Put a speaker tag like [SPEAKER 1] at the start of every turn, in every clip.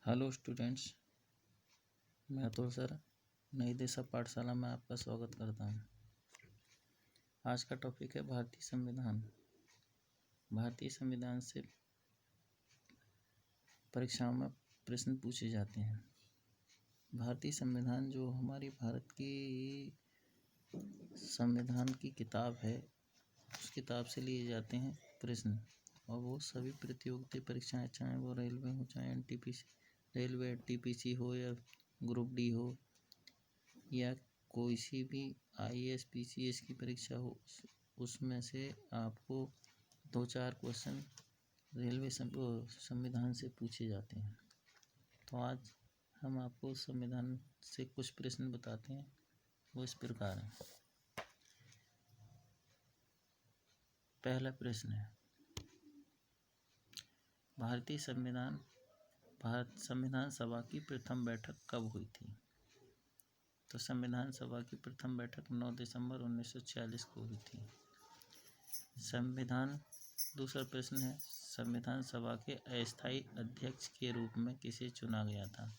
[SPEAKER 1] Hello students, मैं Atul sir नई दिशा पाठशाला में आपका स्वागत करता हूं। आज का टॉपिक है भारतीय संविधान। भारतीय संविधान से परीक्षाओं में प्रश्न पूछे जाते हैं। भारतीय संविधान जो हमारी भारत की संविधान की किताब है, उस किताब से लिए जाते हैं प्रश्न, और वो सभी प्रतियोगिता परीक्षाएं, चाहे वो रेलवे हो, चाहे रेलवे टीपीसी हो या ग्रुप डी हो या कोई सी भी आईएएस पीसीएस की परीक्षा हो, उसमें से आपको 2-4 क्वेश्चन रेलवे संविधान से पूछे जाते हैं। तो आज हम आपको संविधान से कुछ प्रश्न बताते हैं। वो इस प्रकार हैं। पहला प्रश्न है, भारत संविधान सभा की प्रथम बैठक कब हुई थी? तो संविधान सभा की प्रथम बैठक 9 दिसंबर 1946 को हुई थी। दूसरा प्रश्न है, संविधान सभा के अस्थायी अध्यक्ष के रूप में किसे चुना गया था?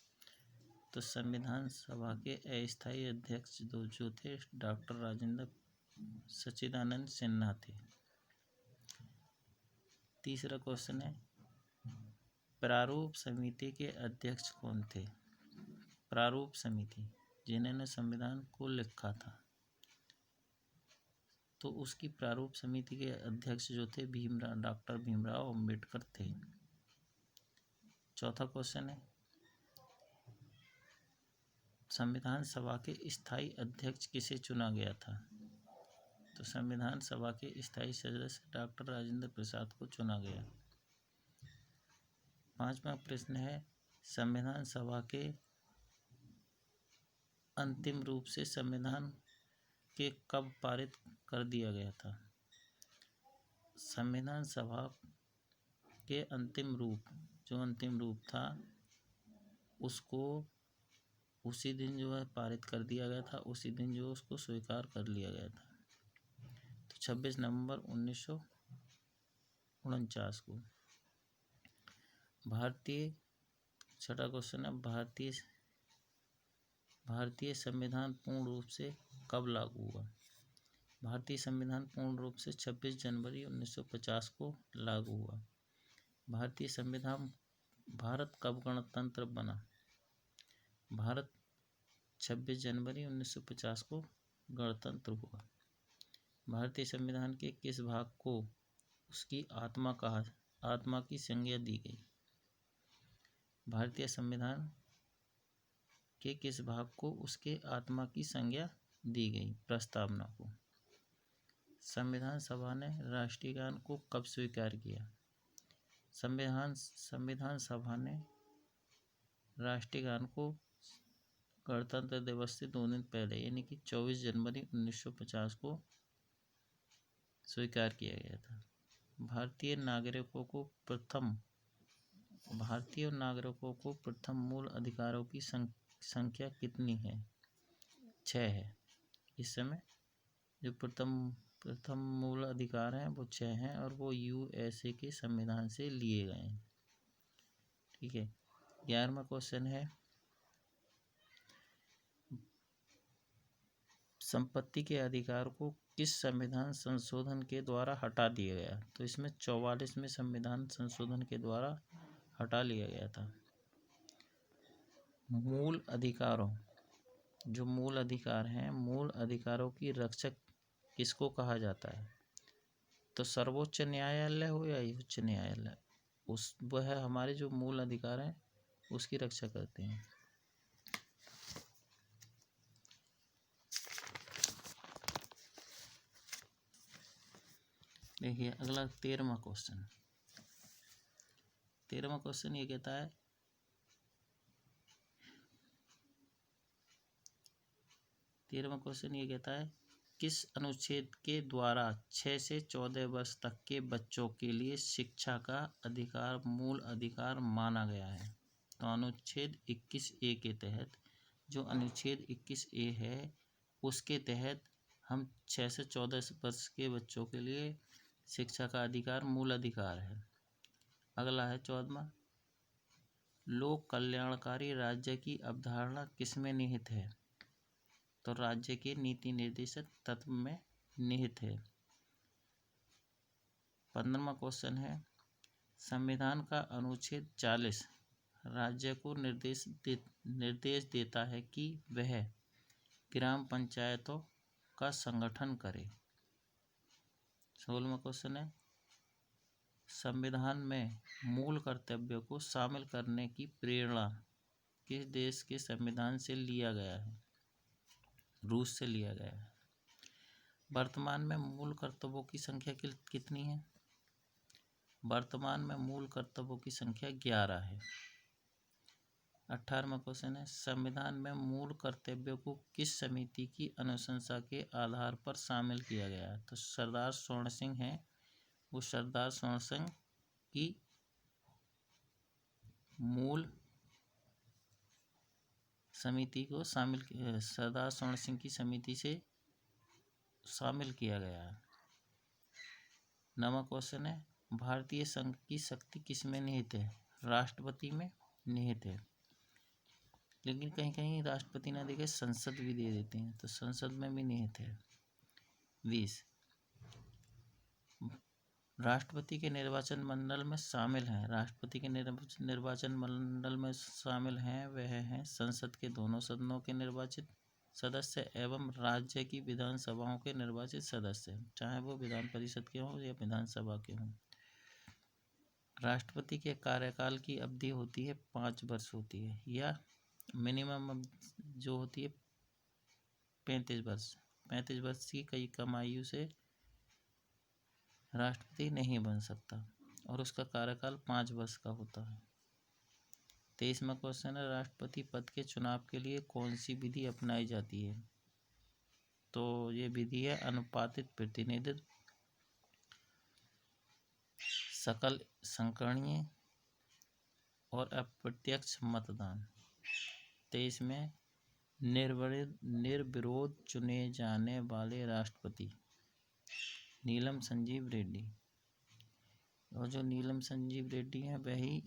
[SPEAKER 1] तो संविधान सभा के अस्थायी अध्यक्ष जो थे, डॉक्टर राजेंद्र सच्चिदानंद सिन्हा थे। तीसरा क्वेश्चन है, प्रारूप समिति के अध्यक्ष कौन थे? प्रारूप समिति जिन्होंने संविधान को लिखा था, तो उसकी प्रारूप समिति के अध्यक्ष जो थे डॉक्टर भीमराव अम्बेडकर थे। चौथा क्वेश्चन है, संविधान सभा के स्थायी अध्यक्ष किसे चुना गया था? तो संविधान सभा के स्थायी सदस्य डॉक्टर राजेंद्र प्रसाद को चुना गया। पांचवा प्रश्न है, संविधान सभा के अंतिम रूप से संविधान के कब पारित कर दिया गया था? संविधान सभा के अंतिम रूप था, उसको उसी दिन जो है पारित कर दिया गया था, उसी दिन जो उसको स्वीकार कर लिया गया था। तो 26 नवंबर 1949 को। छठा क्वेश्चन है, भारतीय संविधान पूर्ण रूप से कब लागू हुआ? भारतीय संविधान पूर्ण रूप से 26 जनवरी 1950 को लागू हुआ। भारत कब गणतंत्र बना? भारत 26 जनवरी 1950 को गणतंत्र हुआ। भारतीय संविधान के किस भाग को उसकी आत्मा की संज्ञा दी गई? भारतीय संविधान के किस भाग को उसके आत्मा की संज्ञा दी गई? प्रस्तावना को। संविधान सभा ने राष्ट्रीय गान को कब स्वीकार किया? संविधान सभा ने राष्ट्रीय गान को गणतंत्र दिवस से 2 दिन पहले, यानी कि 24 जनवरी 1950 को स्वीकार किया गया था। भारतीय नागरिकों को प्रथम मूल अधिकारों की संख्या कितनी है? 6 है। इस समय जो प्रथम मूल अधिकार हैं वो 6 हैं, और वो यूएसए के संविधान से लिए गए हैं। ठीक है। 11वां क्वेश्चन है, संपत्ति के अधिकार को किस संविधान संशोधन के द्वारा हटा दिया गया? तो इसमें 44वें संविधान संशोधन के द्वारा हटा लिया गया था। मूल अधिकार हैं, मूल अधिकारों की रक्षक किसको कहा जाता है? तो सर्वोच्च न्यायालय हो या उच्च न्यायालय, वह हमारे जो मूल अधिकार हैं उसकी रक्षा करते हैं। देखिए अगला 13वां क्वेश्चन ये कहता है, किस अनुच्छेद के द्वारा 6 से 14 वर्ष तक के बच्चों के लिए शिक्षा का अधिकार मूल अधिकार माना गया है? तो अनुच्छेद 21A के तहत, जो अनुच्छेद 21A है उसके तहत हम 6 से 14 वर्ष के बच्चों के लिए शिक्षा का अधिकार मूल अधिकार है। अगला है 14वां, लोक कल्याणकारी राज्य की अवधारणा किसमें निहित है? तो राज्य के नीति निर्देशक तत्व में निहित है। 15वां क्वेश्चन है, संविधान का अनुच्छेद 40 राज्य को निर्देश देता है कि वह ग्राम पंचायतों का संगठन करे। 16वां क्वेश्चन है, संविधान में मूल कर्तव्यों को शामिल करने की प्रेरणा किस देश के संविधान से लिया गया है? रूस से लिया गया है। वर्तमान में मूल कर्तव्यों की संख्या कितनी है? वर्तमान में मूल कर्तव्यों की संख्या 11 है। 18वां क्वेश्चन है, संविधान में मूल कर्तव्यों को किस समिति की अनुशंसा के आधार पर शामिल किया गया है? तो सरदार स्वर्ण सिंह है, वो सरदार स्वर्ण सिंह की मूल समिति को सरदार स्वर्ण सिंह की समिति से शामिल किया गया है। 9वां क्वेश्चन है, भारतीय संघ की शक्ति किसमें निहित है? राष्ट्रपति में निहित है। लेकिन कहीं कहीं राष्ट्रपति ना देके संसद भी दे देते हैं, तो संसद में भी निहित है। 20 राष्ट्रपति के निर्वाचन मंडल में शामिल हैं। राष्ट्रपति के निर्वाचन मंडल में शामिल हैं वह हैं संसद के दोनों सदनों के निर्वाचित सदस्य एवं राज्य की विधानसभाओं के निर्वाचित सदस्य, चाहे वो विधान परिषद के हों या विधानसभा के हों। राष्ट्रपति के कार्यकाल की अवधि होती है 5 वर्ष होती है, या मिनिमम जो होती है 35 वर्ष। 35 वर्ष की कई कम आयु से राष्ट्रपति नहीं बन सकता और उसका कार्यकाल 5 वर्ष का होता है। 23वां क्वेश्चन है, राष्ट्रपति पद के चुनाव के लिए कौन सी विधि अपनाई जाती है? तो ये विधि है अनुपातित प्रतिनिधित्व, सकल संकरणीय और अप्रत्यक्ष मतदान। 23 में निर्विरोध चुने जाने वाले राष्ट्रपति नीलम संजीव रेड्डी, और जो नीलम संजीव रेड्डी हैं वही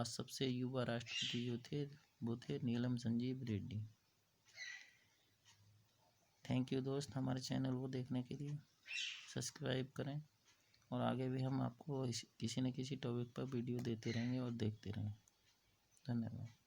[SPEAKER 1] सबसे युवा राष्ट्रपति जो थे वो थे नीलम संजीव रेड्डी। थैंक यू दोस्त, हमारे चैनल को देखने के लिए सब्सक्राइब करें और आगे भी हम आपको किसी न किसी टॉपिक पर वीडियो देते रहेंगे और देखते रहें। धन्यवाद।